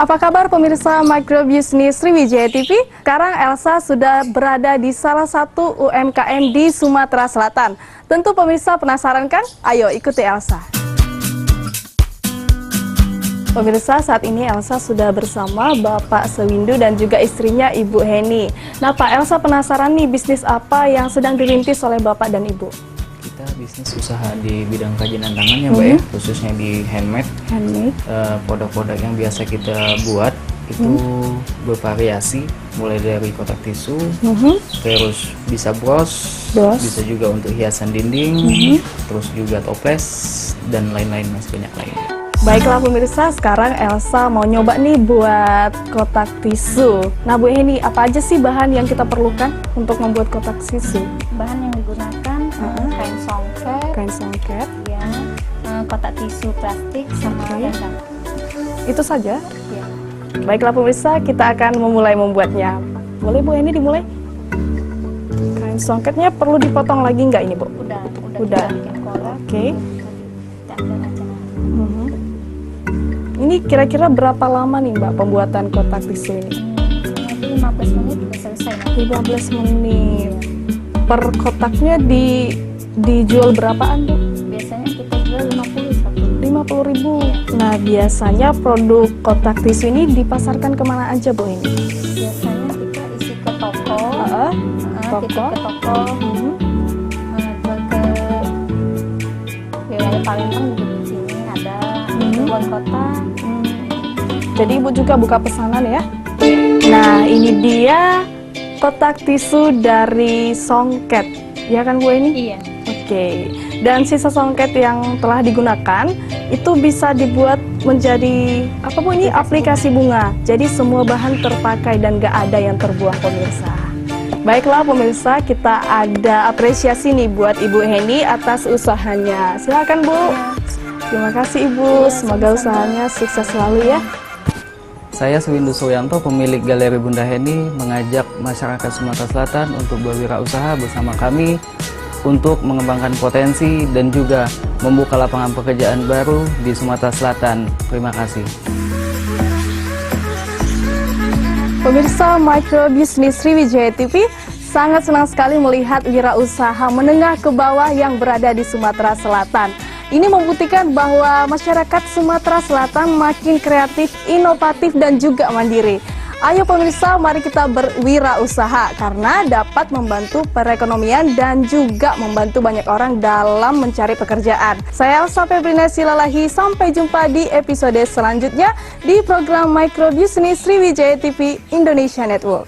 Apa kabar pemirsa Microbusines Sriwijaya TV? Sekarang Elsa sudah berada di salah satu UMKM di Sumatera Selatan. Tentu pemirsa penasaran kan? Ayo ikuti Elsa. Pemirsa, saat ini Elsa sudah bersama Bapak Sewindu dan juga istrinya Ibu Heni. Nah Pak, Elsa penasaran nih bisnis apa yang sedang dirintis oleh Bapak dan Ibu? Kita bisnis usaha di bidang kerajinan tangan ya Mbak ya, khususnya di handmade. Produk-produk yang biasa kita buat itu bervariasi, mulai dari kotak tisu, terus bisa bros, bisa juga untuk hiasan dinding, terus juga toples, dan lain-lain masih banyak lainnya. Baiklah pemirsa, sekarang Elsa mau nyoba nih buat kotak tisu. Nah Bu Heni, apa aja sih bahan yang kita perlukan untuk membuat kotak tisu? Bahan yang digunakan kain songket, ya, kotak tisu plastik sama rendang. Itu saja? Ya. Baiklah pemirsa, kita akan memulai membuatnya. Boleh Bu Heni dimulai? Kain songketnya perlu dipotong lagi nggak ini Bu? Udah. Udah. Bikin kolak. Oke. Kita ambil aja. Ini kira-kira berapa lama nih Mbak pembuatan kotak tisu ini? Nanti 15 menit udah selesai. 15 menit. Per kotaknya dijual berapaan Bu? Biasanya kita jual 50.000. Nah biasanya produk kotak tisu ini dipasarkan kemana aja Bu ini? Biasanya kita isi ke toko, toko. titip ke toko, jual ke wilayah Palembang juga di sini ada, wali kota. Jadi Ibu juga buka pesanan ya? Nah ini dia kotak tisu dari songket, ya kan Bu ini? Iya. Oke, dan sisa songket yang telah digunakan itu bisa dibuat menjadi apa Bu ini? Aplikasi bunga. Jadi semua bahan terpakai dan gak ada yang terbuang pemirsa. Baiklah pemirsa, kita ada apresiasi nih buat Ibu Heni atas usahanya. Silakan Bu. Terima kasih Ibu, semoga usahanya sukses selalu ya. Saya Sewindu Suyanto, pemilik Galeri Bunda Heni, mengajak masyarakat Sumatera Selatan untuk berwirausaha bersama kami untuk mengembangkan potensi dan juga membuka lapangan pekerjaan baru di Sumatera Selatan. Terima kasih. Pemirsa Microbusines Sriwijaya TV, sangat senang sekali melihat wirausaha menengah ke bawah yang berada di Sumatera Selatan. Ini membuktikan bahwa masyarakat Sumatera Selatan makin kreatif, inovatif, dan juga mandiri. Ayo pemirsa, mari kita berwirausaha karena dapat membantu perekonomian dan juga membantu banyak orang dalam mencari pekerjaan. Saya Elsa Febrina Silalahi, sampai jumpa di episode selanjutnya di program Microbusines Sriwijaya TV Indonesia Network.